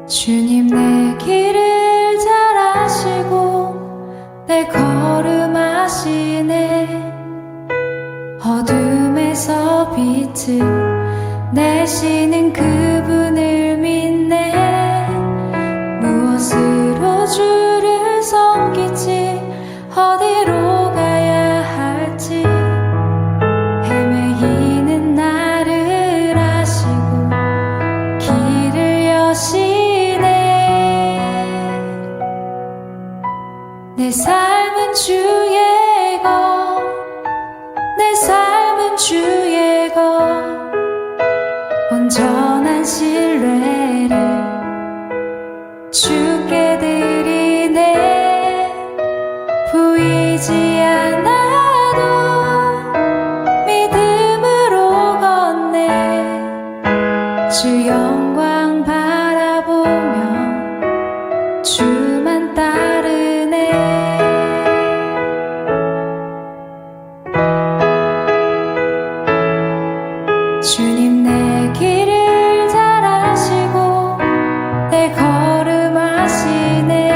주님 내 길을 잘 아시고 내 걸음 아시네. 어둠에서 빛을 내시는 그분을 믿네. 무엇으로 주를 섬기지 어디로 가야 할지 헤매이는 나를 아시고 길을 여시네. 내 삶은 주의 것, 내 삶은 주의 것, 온전한 신뢰를 주께 드리네. 보이지 않아도 믿음으로 걷네. 주 영광 바라보며 주만 따르네. 주님 내 길을 잘 아시고 내 걸음 아시네.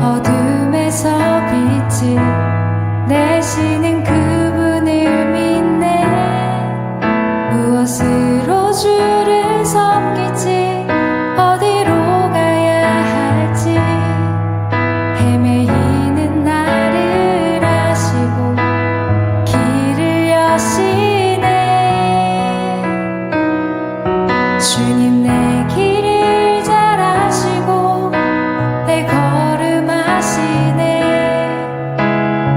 어둠에서 빛을 내시는 그분을 믿네. 무엇으로 주를 섬기지 어디로 가야 할지 헤매이는 나를 아시고 길을 여시네. 주님 내 길을 잘 아시고 내 걸음 아시네.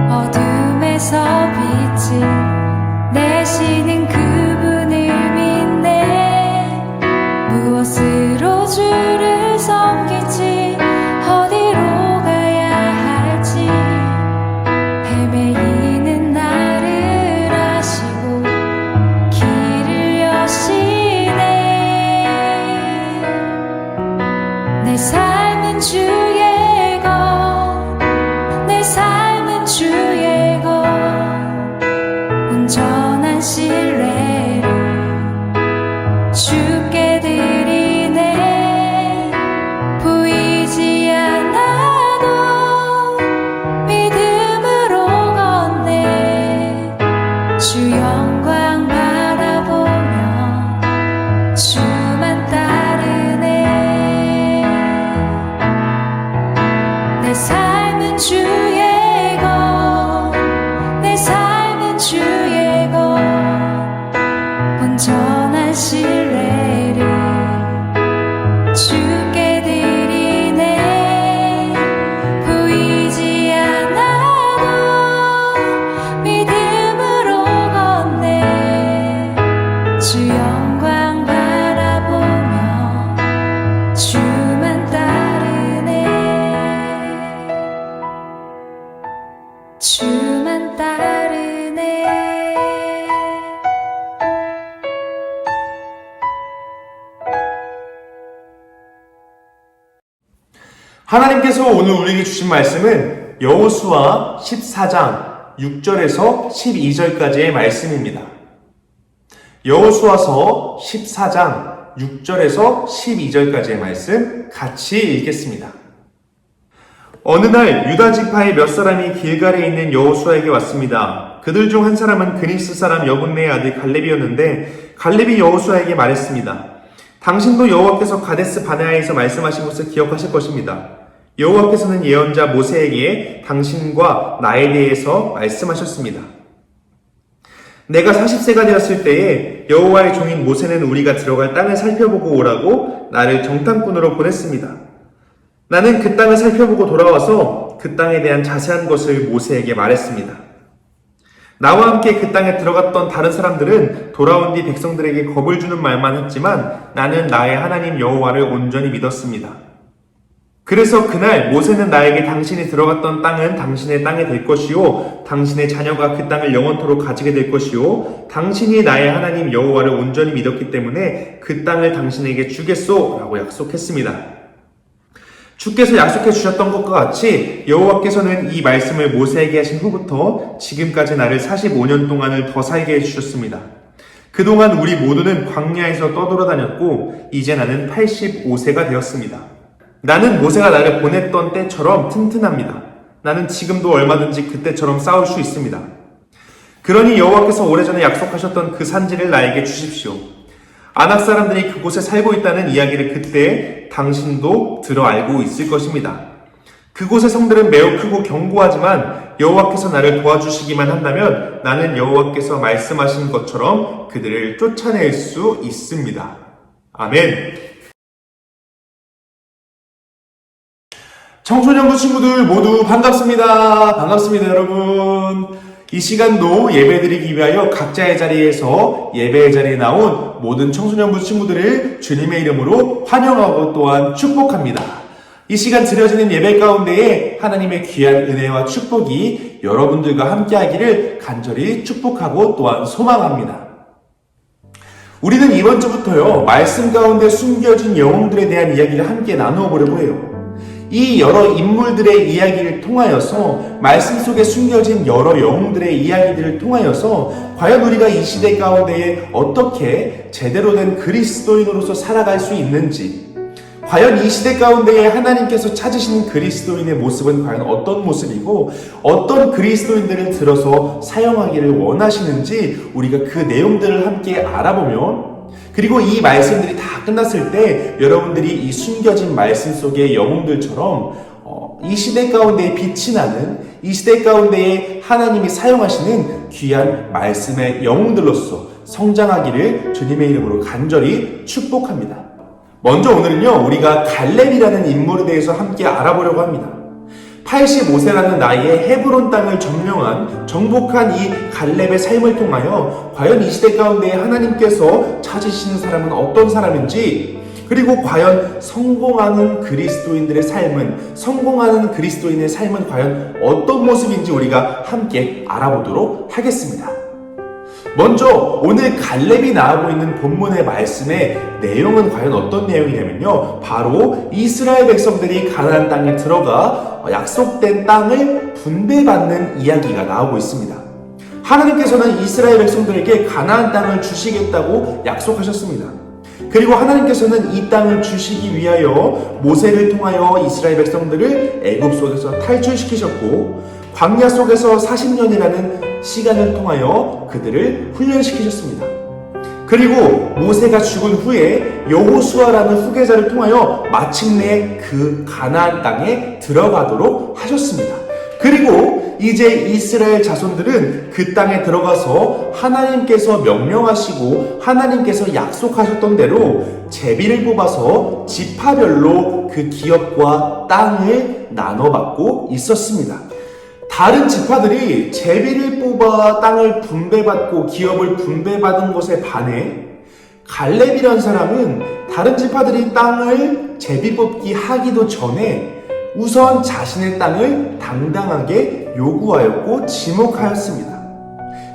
어둠에서 빛을 내시는 그분을 믿네. 무엇으로 주를 섬기지 어디로 가야 할지 헤매이는 나를 아시고 길을 여시네. 내 삶은 주의 것, 내 삶은 주의 것, 온전한 신뢰를 주께 드리네. 보이지 않아도 믿음으로 걷네. 주 영광 바라보며 주만 따르네. 내 삶은 주의 것, 내 삶은 주의 것, 온전한 신뢰를 주께 드리네. 보이지 않아도 믿음으로 걷네. 주 영광 바라보며 주만 따르네. 주만 따르네. 하나님께서 오늘 우리에게 주신 말씀은 여호수아 14장 6절에서 12절까지의 말씀입니다. 여호수아서 14장 6절에서 12절까지의 말씀 같이 읽겠습니다. 어느 날 유다 지파의 몇 사람이 길갈에 있는 여호수아에게 왔습니다. 그들 중 한 사람은 그니스 사람 여분네의 아들 갈렙이었는데 갈렙이 여호수아에게 말했습니다. 당신도 여호와께서 가데스 바네아에서 말씀하신 것을 기억하실 것입니다. 여호와께서는 예언자 모세에게 당신과 나에 대해서 말씀하셨습니다. 내가 40세가 되었을 때에 여호와의 종인 모세는 우리가 들어갈 땅을 살펴보고 오라고 나를 정탐꾼으로 보냈습니다. 나는 그 땅을 살펴보고 돌아와서 그 땅에 대한 자세한 것을 모세에게 말했습니다. 나와 함께 그 땅에 들어갔던 다른 사람들은 돌아온 뒤 백성들에게 겁을 주는 말만 했지만 나는 나의 하나님 여호와를 온전히 믿었습니다. 그래서 그날 모세는 나에게 당신이 들어갔던 땅은 당신의 땅이 될 것이요 당신의 자녀가 그 땅을 영원토록 가지게 될 것이요 당신이 나의 하나님 여호와를 온전히 믿었기 때문에 그 땅을 당신에게 주겠소 라고 약속했습니다. 주께서 약속해 주셨던 것과 같이 여호와께서는 이 말씀을 모세에게 하신 후부터 지금까지 나를 45년 동안을 더 살게 해주셨습니다. 그동안 우리 모두는 광야에서 떠돌아다녔고 이제 나는 85세가 되었습니다. 나는 모세가 나를 보냈던 때처럼 튼튼합니다. 나는 지금도 얼마든지 그때처럼 싸울 수 있습니다. 그러니 여호와께서 오래전에 약속하셨던 그 산지를 나에게 주십시오. 아낙 사람들이 그곳에 살고 있다는 이야기를 그때 당신도 들어 알고 있을 것입니다. 그곳의 성들은 매우 크고 견고하지만 여호와께서 나를 도와주시기만 한다면 나는 여호와께서 말씀하신 것처럼 그들을 쫓아낼 수 있습니다. 아멘. 청소년부 친구들 모두 반갑습니다. 반갑습니다, 여러분. 이 시간도 예배드리기 위하여 각자의 자리에서 예배의 자리에 나온 모든 청소년부 친구들을 주님의 이름으로 환영하고 또한 축복합니다. 이 시간 드려지는 예배 가운데에 하나님의 귀한 은혜와 축복이 여러분들과 함께하기를 간절히 축복하고 또한 소망합니다. 우리는 이번 주부터요, 말씀 가운데 숨겨진 영웅들에 대한 이야기를 함께 나누어 보려고 해요. 이 여러 인물들의 이야기를 통하여서 말씀 속에 숨겨진 여러 영웅들의 이야기들을 통하여서 과연 우리가 이 시대 가운데에 어떻게 제대로 된 그리스도인으로서 살아갈 수 있는지, 과연 이 시대 가운데에 하나님께서 찾으시는 그리스도인의 모습은 과연 어떤 모습이고 어떤 그리스도인들을 들어서 사용하기를 원하시는지 우리가 그 내용들을 함께 알아보면, 그리고 이 말씀들이 다 끝났을 때 여러분들이 이 숨겨진 말씀 속의 영웅들처럼 이 시대 가운데에 빛이 나는, 이 시대 가운데에 하나님이 사용하시는 귀한 말씀의 영웅들로서 성장하기를 주님의 이름으로 간절히 축복합니다. 먼저 오늘은요, 우리가 갈렙이라는 인물에 대해서 함께 알아보려고 합니다. 85세라는 나이에 헤브론 땅을 점령한 정복한 이 갈렙의 삶을 통하여 과연 이 시대 가운데 하나님께서 찾으시는 사람은 어떤 사람인지, 그리고 과연 성공하는 그리스도인들의 삶은, 성공하는 그리스도인의 삶은 과연 어떤 모습인지 우리가 함께 알아보도록 하겠습니다. 먼저 오늘 갈렙이 나오고 있는 본문의 말씀의 내용은 과연 어떤 내용이냐면요, 바로 이스라엘 백성들이 가나안 땅에 들어가 약속된 땅을 분배받는 이야기가 나오고 있습니다. 하나님께서는 이스라엘 백성들에게 가나안 땅을 주시겠다고 약속하셨습니다. 그리고 하나님께서는 이 땅을 주시기 위하여 모세를 통하여 이스라엘 백성들을 애굽 속에서 탈출시키셨고, 광야 속에서 40년이라는 시간을 통하여 그들을 훈련시키셨습니다. 그리고 모세가 죽은 후에 여호수아라는 후계자를 통하여 마침내 그 가나안 땅에 들어가도록 하셨습니다. 그리고 이제 이스라엘 자손들은 그 땅에 들어가서 하나님께서 명령하시고 하나님께서 약속하셨던 대로 제비를 뽑아서 지파별로 그 기업과 땅을 나눠받고 있었습니다. 다른 지파들이 제비를 뽑아 땅을 분배받고 기업을 분배받은 것에 반해 갈렙이라는 사람은 다른 지파들이 땅을 제비 뽑기 하기도 전에 우선 자신의 땅을 당당하게 요구하였고 지목하였습니다.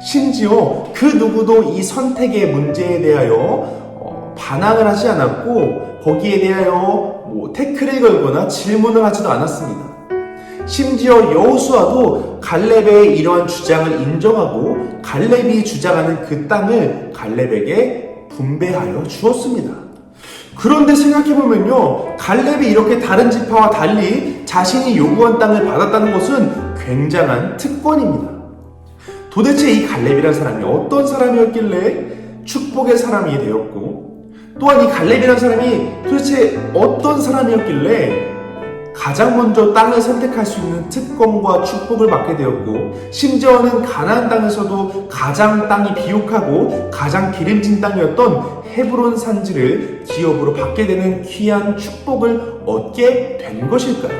심지어 그 누구도 이 선택의 문제에 대하여 반항을 하지 않았고 거기에 대하여 태클을 걸거나 질문을 하지도 않았습니다. 심지어 여호수아도 갈렙의 이러한 주장을 인정하고 갈렙이 주장하는 그 땅을 갈렙에게 분배하여 주었습니다. 그런데 생각해보면요, 갈렙이 이렇게 다른 지파와 달리 자신이 요구한 땅을 받았다는 것은 굉장한 특권입니다. 도대체 이 갈렙이라는 사람이 어떤 사람이었길래 축복의 사람이 되었고, 또한 이 갈렙이라는 사람이 도대체 어떤 사람이었길래 가장 먼저 땅을 선택할 수 있는 특권과 축복을 받게 되었고, 심지어는 가나안 땅에서도 가장 땅이 비옥하고 가장 기름진 땅이었던 헤브론 산지를 기업으로 받게 되는 귀한 축복을 얻게 된 것일까요?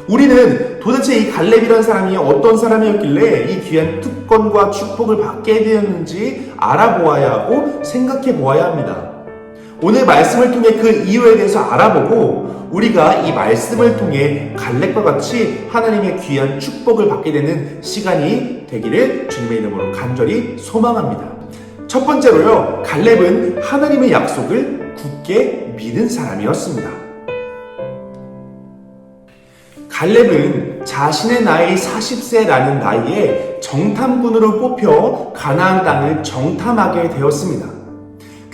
우리는 도대체 이 갈렙이라는 사람이 어떤 사람이었길래 이 귀한 특권과 축복을 받게 되었는지 알아보아야 하고 생각해 보아야 합니다. 오늘 말씀을 통해 그 이유에 대해서 알아보고 우리가 이 말씀을 통해 갈렙과 같이 하나님의 귀한 축복을 받게 되는 시간이 되기를 주님의 이름으로 간절히 소망합니다. 첫 번째로요, 갈렙은 하나님의 약속을 굳게 믿은 사람이었습니다. 갈렙은 자신의 나이 40세라는 나이에 정탐꾼으로 뽑혀 가나안 땅을 정탐하게 되었습니다.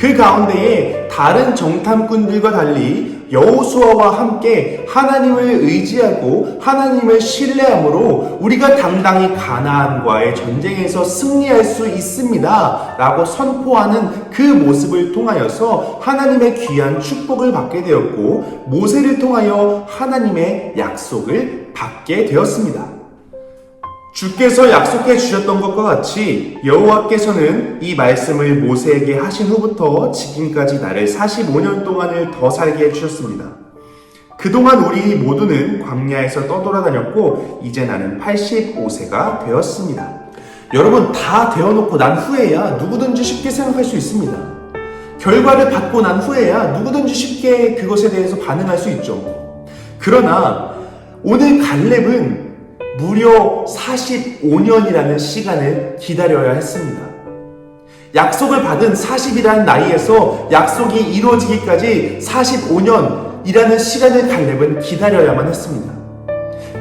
그 가운데에 다른 정탐꾼들과 달리 여호수아와 함께 하나님을 의지하고 하나님을 신뢰함으로 우리가 당당히 가나안과의 전쟁에서 승리할 수 있습니다 라고 선포하는 그 모습을 통하여서 하나님의 귀한 축복을 받게 되었고, 모세를 통하여 하나님의 약속을 받게 되었습니다. 주께서 약속해 주셨던 것과 같이 여호와께서는 이 말씀을 모세에게 하신 후부터 지금까지 나를 45년 동안을 더 살게 해주셨습니다. 그동안 우리 모두는 광야에서 떠돌아다녔고 이제 나는 85세가 되었습니다. 여러분, 다 되어놓고 난 후에야 누구든지 쉽게 생각할 수 있습니다. 결과를 받고 난 후에야 누구든지 쉽게 그것에 대해서 반응할 수 있죠. 그러나 오늘 갈렙은 무려 45년이라는 시간을 기다려야 했습니다. 약속을 받은 40이라는 나이에서 약속이 이루어지기까지 45년이라는 시간을 갈렙은 기다려야만 했습니다.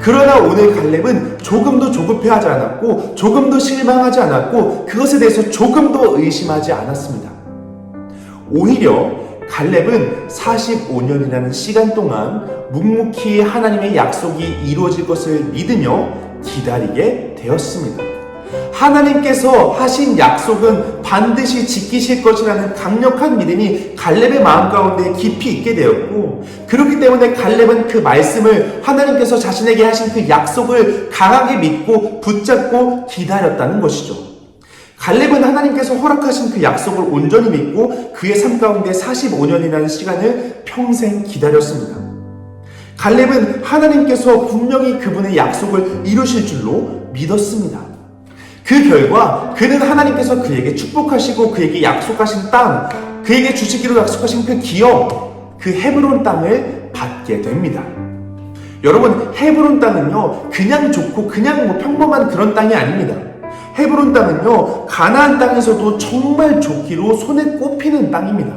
그러나 오늘 갈렙은 조금도 조급해하지 않았고 조금도 실망하지 않았고 그것에 대해서 조금도 의심하지 않았습니다. 오히려 갈렙은 45년이라는 시간 동안 묵묵히 하나님의 약속이 이루어질 것을 믿으며 기다리게 되었습니다. 하나님께서 하신 약속은 반드시 지키실 것이라는 강력한 믿음이 갈렙의 마음 가운데 깊이 있게 되었고, 그렇기 때문에 갈렙은 그 말씀을, 하나님께서 자신에게 하신 그 약속을 강하게 믿고 붙잡고 기다렸다는 것이죠. 갈렙은 하나님께서 허락하신 그 약속을 온전히 믿고 그의 삶 가운데 45년이라는 시간을 평생 기다렸습니다. 갈렙은 하나님께서 분명히 그분의 약속을 이루실 줄로 믿었습니다. 그 결과 그는 하나님께서 그에게 축복하시고 그에게 약속하신 땅, 그에게 주시기로 약속하신 그 기업, 그 헤브론 땅을 받게 됩니다. 여러분, 헤브론 땅은요 그냥 좋고 그냥 평범한 그런 땅이 아닙니다. 헤브론 땅은요 가나안 땅에서도 정말 좋기로 손에 꼽히는 땅입니다.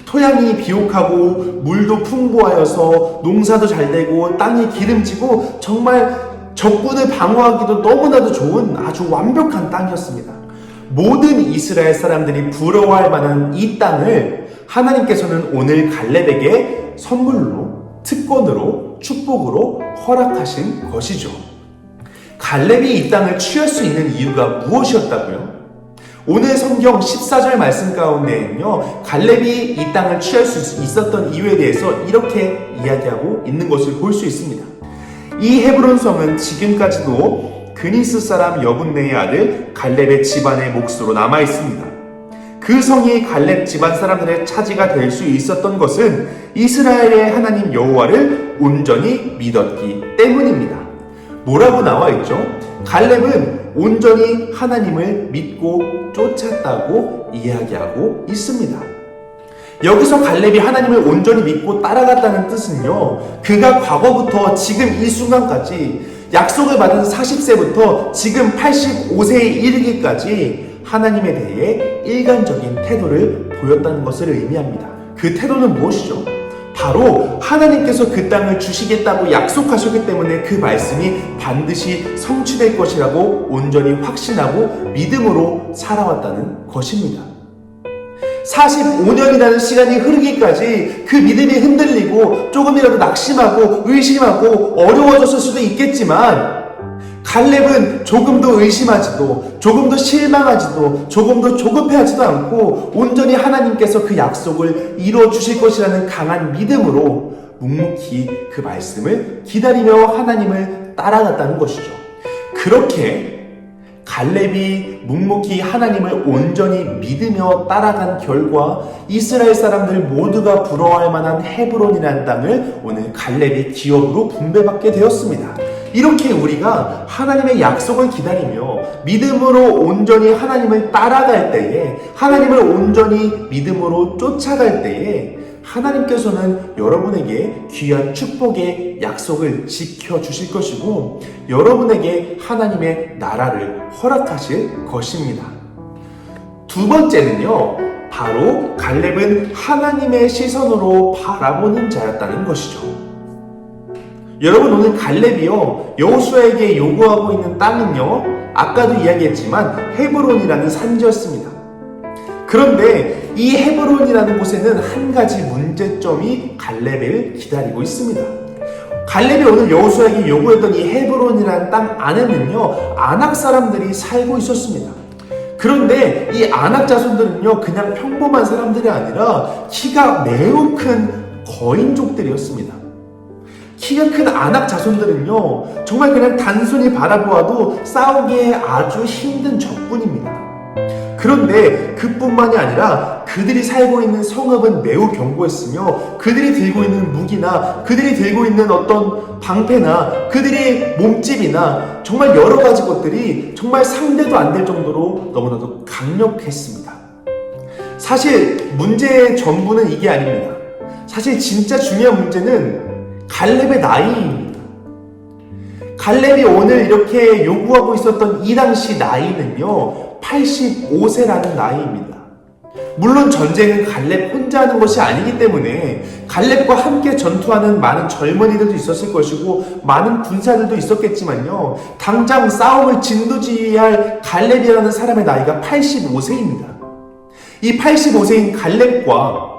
토양이 비옥하고 물도 풍부하여서 농사도 잘 되고 땅이 기름지고 정말 적군을 방어하기도 너무나도 좋은 아주 완벽한 땅이었습니다. 모든 이스라엘 사람들이 부러워할 만한 이 땅을 하나님께서는 오늘 갈렙에게 선물로, 특권으로, 축복으로 허락하신 것이죠. 갈렙이 이 땅을 취할 수 있는 이유가 무엇이었다고요? 오늘 성경 14절 말씀 가운데는요 갈렙이 이 땅을 취할 수 있었던 이유에 대해서 이렇게 이야기하고 있는 것을 볼 수 있습니다. 이 헤브론 성은 지금까지도 그니스 사람 여분네의 아들 갈렙의 집안의 몫으로 남아 있습니다. 그 성이 갈렙 집안 사람들의 차지가 될 수 있었던 것은 이스라엘의 하나님 여호와를 온전히 믿었기 때문입니다. 뭐라고 나와 있죠? 갈렙은 온전히 하나님을 믿고 쫓았다고 이야기하고 있습니다. 여기서 갈렙이 하나님을 온전히 믿고 따라갔다는 뜻은요 그가 과거부터 지금 이 순간까지 약속을 받은 40세부터 지금 85세에 이르기까지 하나님에 대해 일관적인 태도를 보였다는 것을 의미합니다. 그 태도는 무엇이죠? 바로 하나님께서 그 땅을 주시겠다고 약속하셨기 때문에 그 말씀이 반드시 성취될 것이라고 온전히 확신하고 믿음으로 살아왔다는 것입니다. 45년이라는 시간이 흐르기까지 그 믿음이 흔들리고 조금이라도 낙심하고 의심하고 어려워졌을 수도 있겠지만 갈렙은 조금도 의심하지도 조금도 실망하지도 조금도 조급해하지도 않고 온전히 하나님께서 그 약속을 이루어 주실 것이라는 강한 믿음으로 묵묵히 그 말씀을 기다리며 하나님을 따라갔다는 것이죠. 그렇게 갈렙이 묵묵히 하나님을 온전히 믿으며 따라간 결과 이스라엘 사람들 모두가 부러워할 만한 헤브론이라는 땅을 오늘 갈렙이 기업으로 분배받게 되었습니다. 이렇게 우리가 하나님의 약속을 기다리며 믿음으로 온전히 하나님을 따라갈 때에, 하나님을 온전히 믿음으로 쫓아갈 때에 하나님께서는 여러분에게 귀한 축복의 약속을 지켜주실 것이고 여러분에게 하나님의 나라를 허락하실 것입니다. 두 번째는요, 바로 갈렙은 하나님의 시선으로 바라보는 자였다는 것이죠. 여러분, 오늘 갈렙이요 여호수아에게 요구하고 있는 땅은요 아까도 이야기했지만 헤브론이라는 산지였습니다. 그런데 이 헤브론이라는 곳에는 한 가지 문제점이 갈렙을 기다리고 있습니다. 갈렙이 오늘 여호수아에게 요구했던 이 헤브론이라는 땅 안에는요, 아낙 사람들이 살고 있었습니다. 그런데 이 아낙 자손들은요, 그냥 평범한 사람들이 아니라 키가 매우 큰 거인족들이었습니다. 키가 큰 아낙 자손들은요, 정말 그냥 단순히 바라보아도 싸우기에 아주 힘든 적군입니다. 그런데 그뿐만이 아니라 그들이 살고 있는 성읍은 매우 견고했으며 그들이 들고 있는 무기나 그들이 들고 있는 어떤 방패나 그들의 몸집이나 정말 여러 가지 것들이 정말 상대도 안 될 정도로 너무나도 강력했습니다. 사실 문제의 전부는 이게 아닙니다. 사실 진짜 중요한 문제는 갈렙의 나이입니다. 갈렙이 오늘 이렇게 요구하고 있었던 이 당시 나이는요, 85세라는 나이입니다. 물론 전쟁은 갈렙 혼자 하는 것이 아니기 때문에 갈렙과 함께 전투하는 많은 젊은이들도 있었을 것이고 많은 군사들도 있었겠지만요, 당장 싸움을 진두지휘할 갈렙이라는 사람의 나이가 85세입니다. 이 85세인 갈렙과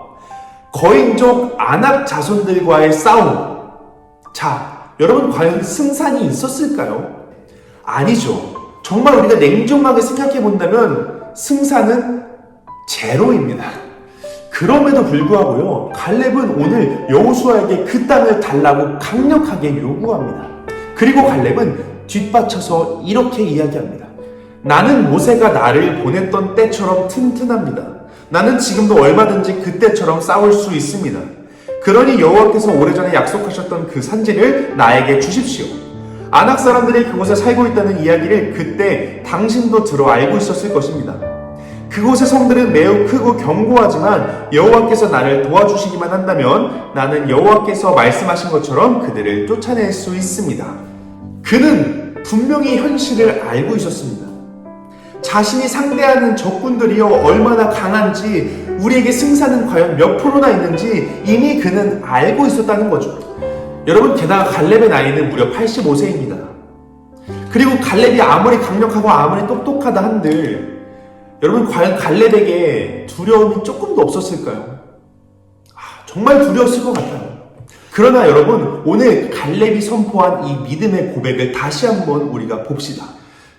거인족 아낙 자손들과의 싸움, 자, 여러분 과연 승산이 있었을까요? 아니죠. 정말 우리가 냉정하게 생각해 본다면 승산은 제로입니다. 그럼에도 불구하고요, 갈렙은 오늘 여호수아에게 그 땅을 달라고 강력하게 요구합니다. 그리고 갈렙은 뒷받쳐서 이렇게 이야기합니다. 나는 모세가 나를 보냈던 때처럼 튼튼합니다. 나는 지금도 얼마든지 그때처럼 싸울 수 있습니다. 그러니 여호와께서 오래전에 약속하셨던 그 산지를 나에게 주십시오. 아낙 사람들이 그곳에 살고 있다는 이야기를 그때 당신도 들어 알고 있었을 것입니다. 그곳의 성들은 매우 크고 견고하지만 여호와께서 나를 도와주시기만 한다면 나는 여호와께서 말씀하신 것처럼 그들을 쫓아낼 수 있습니다. 그는 분명히 현실을 알고 있었습니다. 자신이 상대하는 적군들이요, 얼마나 강한지, 우리에게 승산은 과연 몇 프로나 있는지 이미 그는 알고 있었다는 거죠. 여러분, 게다가 갈렙의 나이는 무려 85세입니다. 그리고 갈렙이 아무리 강력하고 아무리 똑똑하다 한들 여러분, 과연 갈렙에게 두려움이 조금도 없었을까요? 정말 두려웠을 것 같아요. 그러나 여러분, 오늘 갈렙이 선포한 이 믿음의 고백을 다시 한번 우리가 봅시다.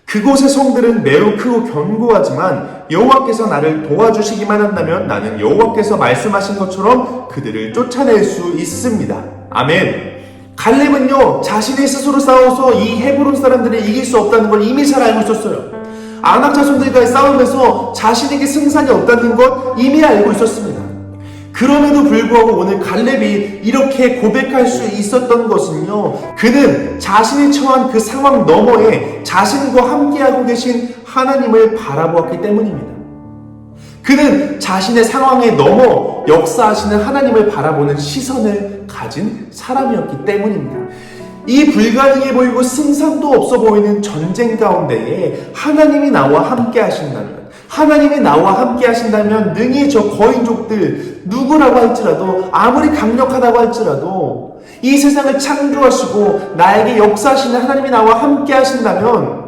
그곳의 성들은 매우 크고 견고하지만 여호와께서 나를 도와주시기만 한다면 나는 여호와께서 말씀하신 것처럼 그들을 쫓아낼 수 있습니다. 아멘. 갈렙은요, 자신이 스스로 싸워서 이 헤브론 사람들을 이길 수 없다는 걸 이미 잘 알고 있었어요. 아낙 자손들과의 싸움에서 자신에게 승산이 없다는 것 이미 알고 있었습니다. 그럼에도 불구하고 오늘 갈렙이 이렇게 고백할 수 있었던 것은요, 그는 자신이 처한 그 상황 너머에 자신과 함께하고 계신 하나님을 바라보았기 때문입니다. 그는 자신의 상황에 넘어 역사하시는 하나님을 바라보는 시선을 가진 사람이었기 때문입니다. 이 불가능해 보이고 승산도 없어 보이는 전쟁 가운데에 하나님이 나와 함께 하신다면, 하나님이 나와 함께 하신다면 능히 저 거인족들 누구라고 할지라도, 아무리 강력하다고 할지라도 이 세상을 창조하시고 나에게 역사하시는 하나님이 나와 함께 하신다면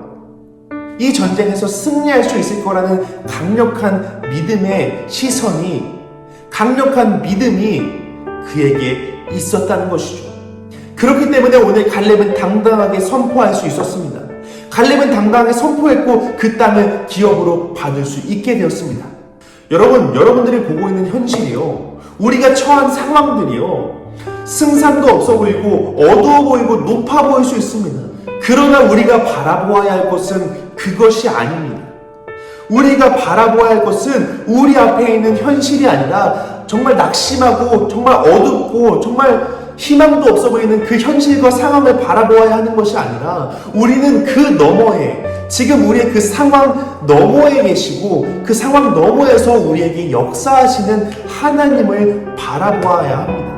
이 전쟁에서 승리할 수 있을 거라는 강력한 믿음의 시선이, 강력한 믿음이 그에게 있었다는 것이죠. 그렇기 때문에 오늘 갈렙은 당당하게 선포할 수 있었습니다. 갈렙은 당당하게 선포했고 그 땅을 기업으로 받을 수 있게 되었습니다. 여러분, 여러분들이 보고 있는 현실이요, 우리가 처한 상황들이요, 승산도 없어 보이고 어두워 보이고 높아 보일 수 있습니다. 그러나 우리가 바라보아야 할 것은 그것이 아닙니다. 우리가 바라보아야 할 것은 우리 앞에 있는 현실이 아니라 정말 낙심하고 정말 어둡고 정말 희망도 없어 보이는 그 현실과 상황을 바라보아야 하는 것이 아니라 우리는 그 너머에, 지금 우리의 그 상황 너머에 계시고 그 상황 너머에서 우리에게 역사하시는 하나님을 바라보아야 합니다.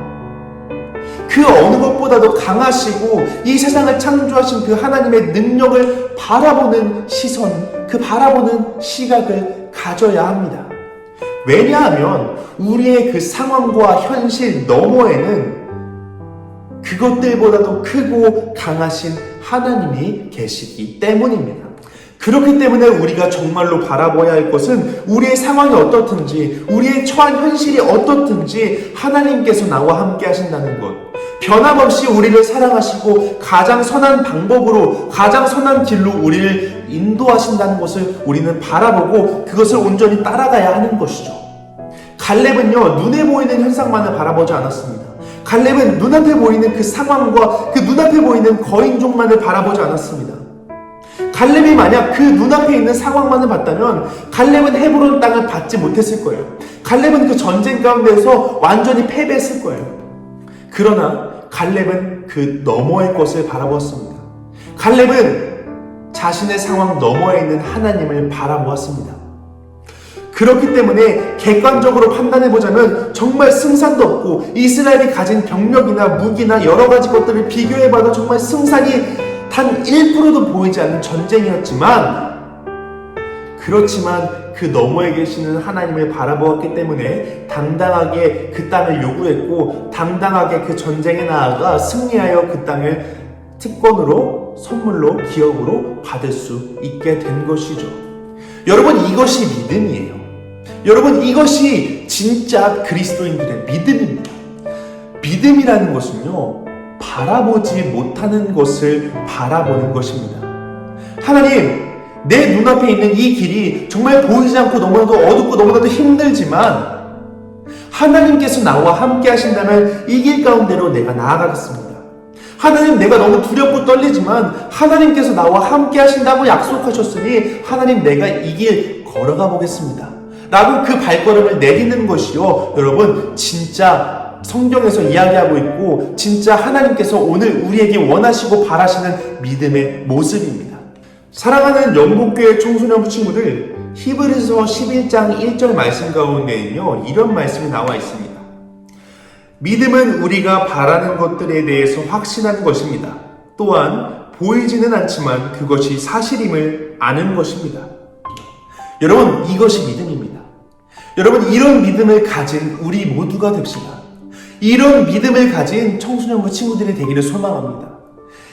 그 어느 것보다도 강하시고 이 세상을 창조하신 그 하나님의 능력을 바라보는 시선, 그 바라보는 시각을 가져야 합니다. 왜냐하면 우리의 그 상황과 현실 너머에는 그것들보다도 크고 강하신 하나님이 계시기 때문입니다. 그렇기 때문에 우리가 정말로 바라봐야 할 것은 우리의 상황이 어떻든지, 우리의 처한 현실이 어떻든지 하나님께서 나와 함께 하신다는 것. 변함없이 우리를 사랑하시고 가장 선한 방법으로, 가장 선한 길로 우리를 인도하신다는 것을 우리는 바라보고 그것을 온전히 따라가야 하는 것이죠. 갈렙은요, 눈에 보이는 현상만을 바라보지 않았습니다. 갈렙은 눈앞에 보이는 그 상황과 그 눈앞에 보이는 거인족만을 바라보지 않았습니다. 갈렙이 만약 그 눈앞에 있는 상황만을 봤다면 갈렙은 헤브론 땅을 받지 못했을 거예요. 갈렙은 그 전쟁 가운데서 완전히 패배했을 거예요. 그러나 갈렙은 그 너머의 것을 바라보았습니다. 갈렙은 자신의 상황 너머에 있는 하나님을 바라보았습니다. 그렇기 때문에 객관적으로 판단해보자면 정말 승산도 없고 이스라엘이 가진 병력이나 무기나 여러 가지 것들을 비교해봐도 정말 승산이 단 1%도 보이지 않는 전쟁이었지만, 그렇지만 그 너머에 계시는 하나님을 바라보았기 때문에 당당하게 그 땅을 요구했고 당당하게 그 전쟁에 나아가 승리하여 그 땅을 특권으로, 선물로, 기업으로 받을 수 있게 된 것이죠. 여러분, 이것이 믿음이에요. 여러분, 이것이 진짜 그리스도인들의 믿음입니다. 믿음이라는 것은요, 바라보지 못하는 것을 바라보는 것입니다. 하나님, 내 눈앞에 있는 이 길이 정말 보이지 않고 너무나도 어둡고 너무나도 힘들지만 하나님께서 나와 함께 하신다면 이 길 가운데로 내가 나아가겠습니다. 하나님, 내가 너무 두렵고 떨리지만 하나님께서 나와 함께 하신다고 약속하셨으니 하나님, 내가 이 길 걸어가 보겠습니다 라고 그 발걸음을 내딛는 것이요, 여러분, 진짜 성경에서 이야기하고 있고 진짜 하나님께서 오늘 우리에게 원하시고 바라시는 믿음의 모습입니다. 사랑하는 영복교회 청소년 친구들, 히브리서 11장 1절 말씀 가운데는요, 이런 말씀이 나와 있습니다. 믿음은 우리가 바라는 것들에 대해서 확신하는 것입니다. 또한 보이지는 않지만 그것이 사실임을 아는 것입니다. 여러분, 이것이 믿음입니다. 여러분, 이런 믿음을 가진 우리 모두가 됩시다. 이런 믿음을 가진 청소년부 친구들이 되기를 소망합니다.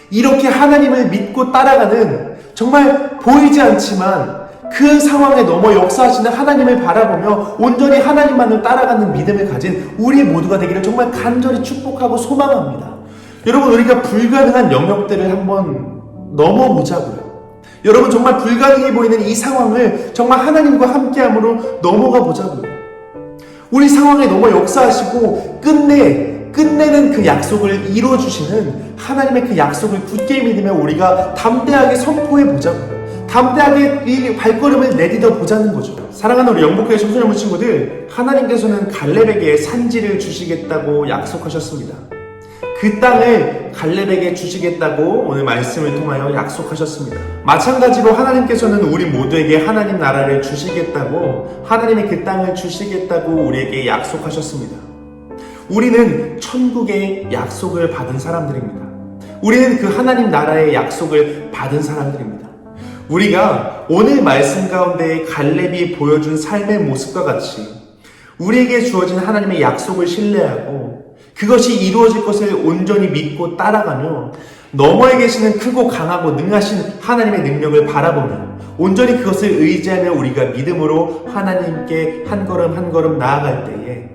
이렇게 하나님을 믿고 따라가는, 정말 보이지 않지만 그 상황에 넘어 역사하시는 하나님을 바라보며 온전히 하나님만을 따라가는 믿음을 가진 우리 모두가 되기를 정말 간절히 축복하고 소망합니다. 여러분, 우리가 불가능한 영역들을 한번 넘어보자고요. 여러분, 정말 불가능해 보이는 이 상황을 정말 하나님과 함께함으로 넘어가 보자고요. 우리 상황에 넘어 역사하시고 끝내는 그 약속을 이루어주시는 하나님의 그 약속을 굳게 믿으며 우리가 담대하게 선포해 보자고요. 담대하게 이 발걸음을 내딛어 보자는 거죠. 사랑하는 우리 영복교회 청소년 친구들, 하나님께서는 갈렙에게 산지를 주시겠다고 약속하셨습니다. 그 땅을 갈렙에게 주시겠다고 오늘 말씀을 통하여 약속하셨습니다. 마찬가지로 하나님께서는 우리 모두에게 하나님 나라를 주시겠다고, 하나님의 그 땅을 주시겠다고 우리에게 약속하셨습니다. 우리는 천국의 약속을 받은 사람들입니다. 우리는 그 하나님 나라의 약속을 받은 사람들입니다. 우리가 오늘 말씀 가운데 갈렙이 보여준 삶의 모습과 같이 우리에게 주어진 하나님의 약속을 신뢰하고 그것이 이루어질 것을 온전히 믿고 따라가며 너머에 계시는 크고 강하고 능하신 하나님의 능력을 바라보며 온전히 그것을 의지하며 우리가 믿음으로 하나님께 한 걸음 한 걸음 나아갈 때에,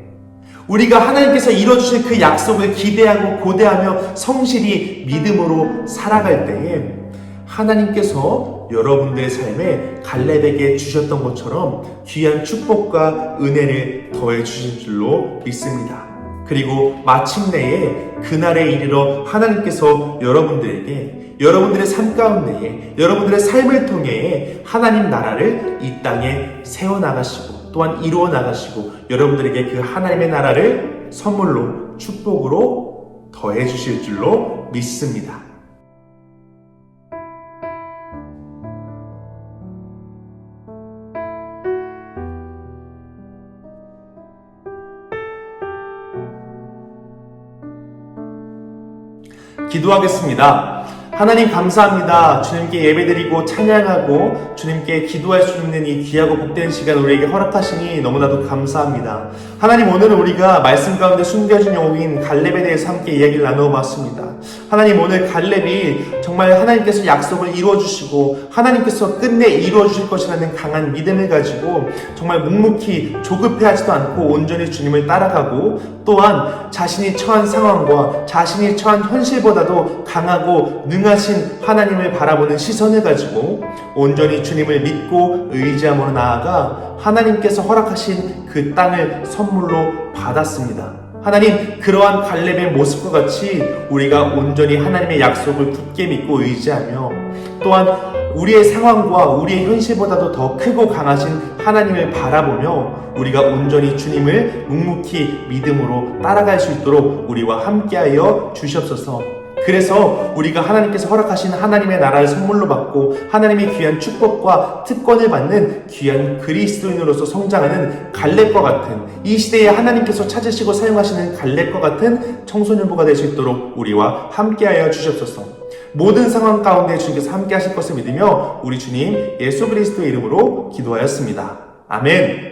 우리가 하나님께서 이루어주실 그 약속을 기대하고 고대하며 성실히 믿음으로 살아갈 때에 하나님께서 여러분들의 삶에 갈렙에게 주셨던 것처럼 귀한 축복과 은혜를 더해 주실 줄로 믿습니다. 그리고 마침내에 그날에 이르러 하나님께서 여러분들에게, 여러분들의 삶 가운데에, 여러분들의 삶을 통해 하나님 나라를 이 땅에 세워나가시고 또한 이루어 나가시고 여러분들에게 그 하나님의 나라를 선물로, 축복으로 더해 주실 줄로 믿습니다. 기도하겠습니다. 하나님, 감사합니다. 주님께 예배드리고 찬양하고 주님께 기도할 수 있는 이 귀하고 복된 시간 우리에게 허락하시니 너무나도 감사합니다. 하나님, 오늘은 우리가 말씀 가운데 숨겨진 영웅인 갈렙에 대해서 함께 이야기를 나누어 봤습니다. 하나님, 오늘 갈렙이 정말 하나님께서 약속을 이루어 주시고 하나님께서 끝내 이루어 주실 것이라는 강한 믿음을 가지고 정말 묵묵히 조급해하지도 않고 온전히 주님을 따라가고, 또한 자신이 처한 상황과 자신이 처한 현실보다도 강하고 능하신 하나님을 바라보는 시선을 가지고 온전히 주님을 믿고 의지함으로 나아가 하나님께서 허락하신 그 땅을 선물로 받았습니다. 하나님, 그러한 갈렙의 모습과 같이 우리가 온전히 하나님의 약속을 굳게 믿고 의지하며, 또한 우리의 상황과 우리의 현실보다도 더 크고 강하신 하나님을 바라보며 우리가 온전히 주님을 묵묵히 믿음으로 따라갈 수 있도록 우리와 함께하여 주시옵소서. 그래서 우리가 하나님께서 허락하신 하나님의 나라를 선물로 받고 하나님의 귀한 축복과 특권을 받는 귀한 그리스도인으로서 성장하는 갈렙과 같은, 이 시대에 하나님께서 찾으시고 사용하시는 갈렙과 같은 청소년부가 될 수 있도록 우리와 함께하여 주시옵소서. 모든 상황 가운데 주님께서 함께하실 것을 믿으며 우리 주님 예수 그리스도의 이름으로 기도하였습니다. 아멘.